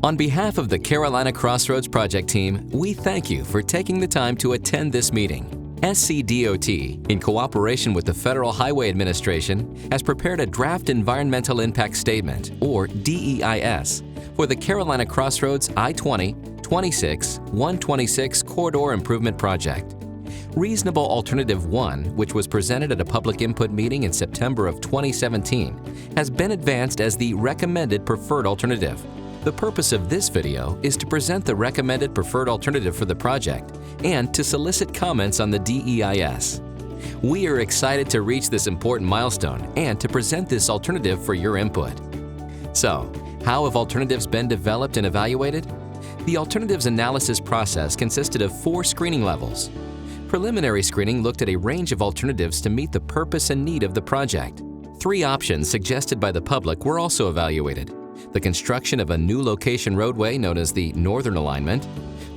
On behalf of the Carolina Crossroads project team, we thank you for taking the time to attend this meeting. SCDOT, in cooperation with the Federal Highway Administration, has prepared a draft Environmental Impact Statement, or DEIS, for the Carolina Crossroads I-20-26-126 Corridor Improvement Project. Reasonable Alternative 1, which was presented at a public input meeting in September of 2017, has been advanced as the recommended preferred alternative. The purpose of this video is to present the recommended preferred alternative for the project and to solicit comments on the DEIS. We are excited to reach this important milestone and to present this alternative for your input. So, how have alternatives been developed and evaluated? The alternatives analysis process consisted of 4 screening levels. Preliminary screening looked at a range of alternatives to meet the purpose and need of the project. 3 options suggested by the public were also evaluated: the construction of a new location roadway known as the Northern Alignment,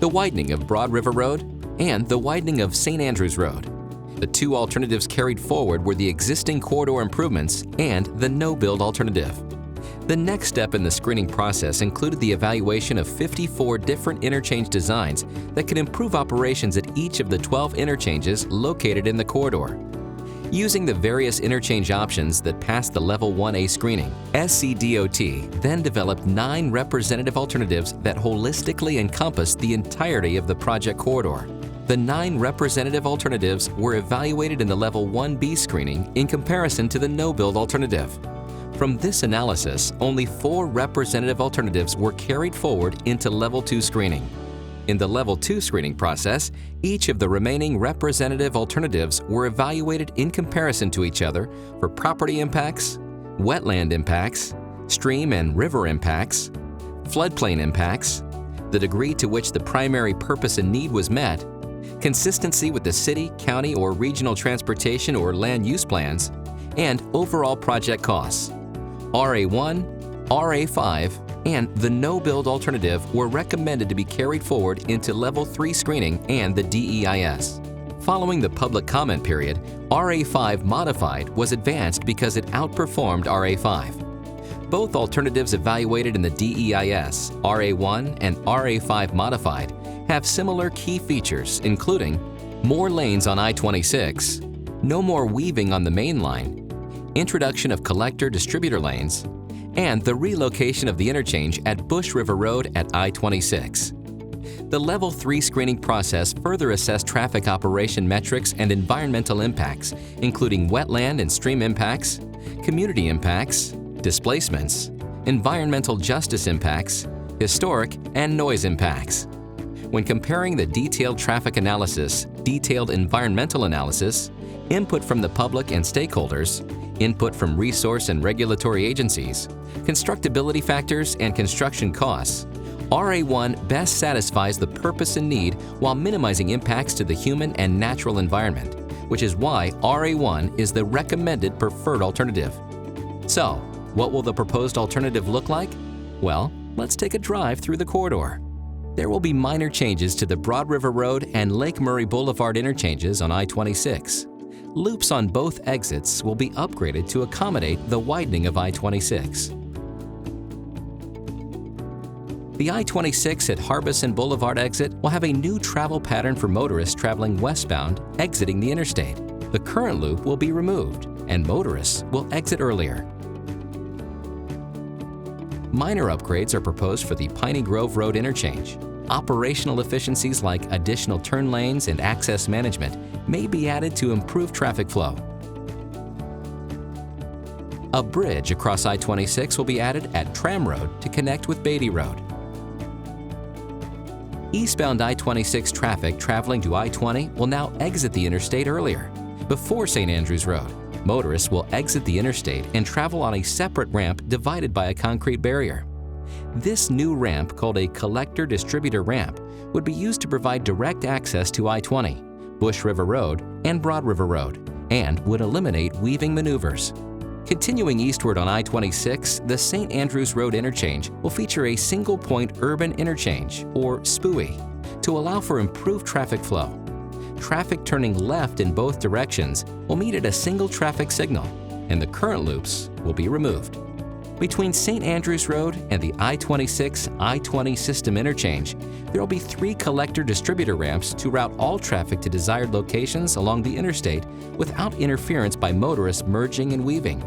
the widening of Broad River Road, and the widening of St. Andrews Road. The 2 alternatives carried forward were the existing corridor improvements and the no-build alternative. The next step in the screening process included the evaluation of 54 different interchange designs that could improve operations at each of the 12 interchanges located in the corridor. Using the various interchange options that passed the Level 1A screening, SCDOT then developed 9 representative alternatives that holistically encompassed the entirety of the project corridor. The 9 representative alternatives were evaluated in the Level 1B screening in comparison to the no-build alternative. From this analysis, only 4 representative alternatives were carried forward into Level 2 screening. In the Level 2 screening process, each of the remaining representative alternatives were evaluated in comparison to each other for property impacts, wetland impacts, stream and river impacts, floodplain impacts, the degree to which the primary purpose and need was met, consistency with the city, county, or regional transportation or land use plans, and overall project costs. RA1, RA5, and the no-build alternative were recommended to be carried forward into Level 3 screening and the DEIS. Following the public comment period, RA5 Modified was advanced because it outperformed RA5. Both alternatives evaluated in the DEIS, RA1 and RA5 Modified, have similar key features including more lanes on I-26, no more weaving on the main line, introduction of collector-distributor lanes, and the relocation of the interchange at Bush River Road at I-26. The Level 3 screening process further assessed traffic operation metrics and environmental impacts, including wetland and stream impacts, community impacts, displacements, environmental justice impacts, historic and noise impacts. When comparing the detailed traffic analysis, detailed environmental analysis, input from the public and stakeholders, input from resource and regulatory agencies, constructability factors, and construction costs, RA1 best satisfies the purpose and need while minimizing impacts to the human and natural environment, which is why RA1 is the recommended preferred alternative. So, what will the proposed alternative look like? Well, let's take a drive through the corridor. There will be minor changes to the Broad River Road and Lake Murray Boulevard interchanges on I-26. Loops on both exits will be upgraded to accommodate the widening of I-26. The I-26 at Harbison Boulevard exit will have a new travel pattern for motorists traveling westbound exiting the interstate. The current loop will be removed, and motorists will exit earlier. Minor upgrades are proposed for the Piney Grove Road interchange. Operational efficiencies like additional turn lanes and access management may be added to improve traffic flow. A bridge across I-26 will be added at Tram Road to connect with Beatty Road. Eastbound I-26 traffic traveling to I-20 will now exit the interstate earlier. Before St. Andrews Road, motorists will exit the interstate and travel on a separate ramp divided by a concrete barrier. This new ramp, called a collector-distributor ramp, would be used to provide direct access to I-20, Bush River Road, and Broad River Road, and would eliminate weaving maneuvers. Continuing eastward on I-26, the St. Andrews Road interchange will feature a single-point urban interchange, or SPUI, to allow for improved traffic flow. Traffic turning left in both directions will meet at a single traffic signal, and the current loops will be removed. Between St. Andrews Road and the I-26-I-20 system interchange, there will be 3 collector distributor ramps to route all traffic to desired locations along the interstate without interference by motorists merging and weaving.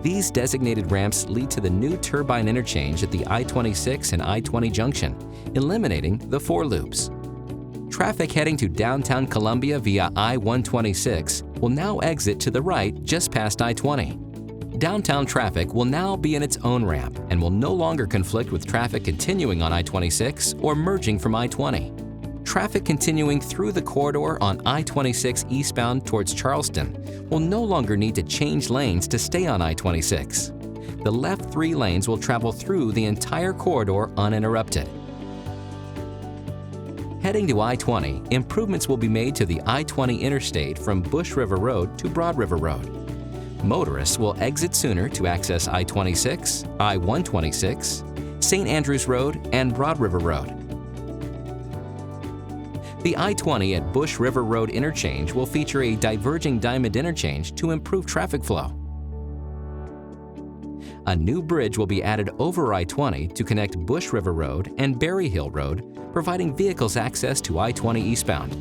These designated ramps lead to the new turbine interchange at the I-26 and I-20 junction, eliminating the 4 loops. Traffic heading to downtown Columbia via I-126 will now exit to the right just past I-20. Downtown traffic will now be in its own ramp and will no longer conflict with traffic continuing on I-26 or merging from I-20. Traffic continuing through the corridor on I-26 eastbound towards Charleston will no longer need to change lanes to stay on I-26. The left 3 lanes will travel through the entire corridor uninterrupted. Heading to I-20, improvements will be made to the I-20 interstate from Bush River Road to Broad River Road. Motorists will exit sooner to access I-26, I-126, St. Andrews Road, and Broad River Road. The I-20 at Bush River Road interchange will feature a diverging diamond interchange to improve traffic flow. A new bridge will be added over I-20 to connect Bush River Road and Berry Hill Road, providing vehicles access to I-20 eastbound.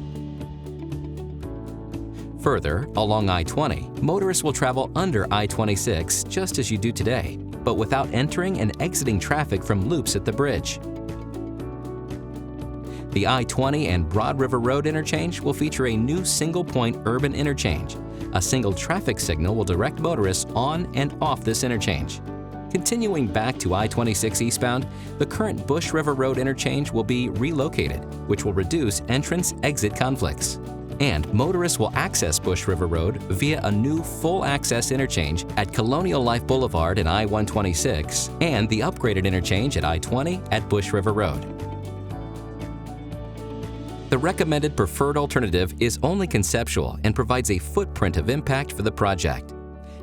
Further, along I-20, motorists will travel under I-26 just as you do today, but without entering and exiting traffic from loops at the bridge. The I-20 and Broad River Road interchange will feature a new single-point urban interchange. A single traffic signal will direct motorists on and off this interchange. Continuing back to I-26 eastbound, the current Bush River Road interchange will be relocated, which will reduce entrance-exit conflicts. And motorists will access Bush River Road via a new full-access interchange at Colonial Life Boulevard and I-126 and the upgraded interchange at I-20 at Bush River Road. The recommended preferred alternative is only conceptual and provides a footprint of impact for the project.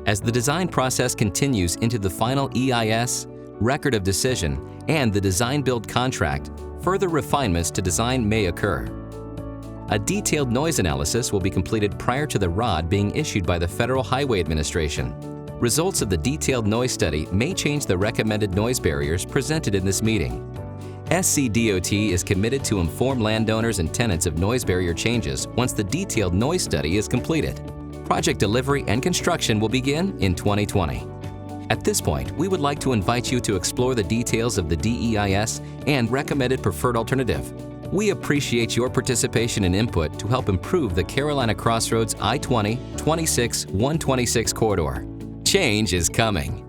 As the design process continues into the final EIS, record of decision, and the design-build contract, further refinements to design may occur. A detailed noise analysis will be completed prior to the ROD being issued by the Federal Highway Administration. Results of the detailed noise study may change the recommended noise barriers presented in this meeting. SCDOT is committed to inform landowners and tenants of noise barrier changes once the detailed noise study is completed. Project delivery and construction will begin in 2020. At this point, we would like to invite you to explore the details of the DEIS and recommended preferred alternative. We appreciate your participation and input to help improve the Carolina Crossroads I-20, 26, 126 corridor. Change is coming.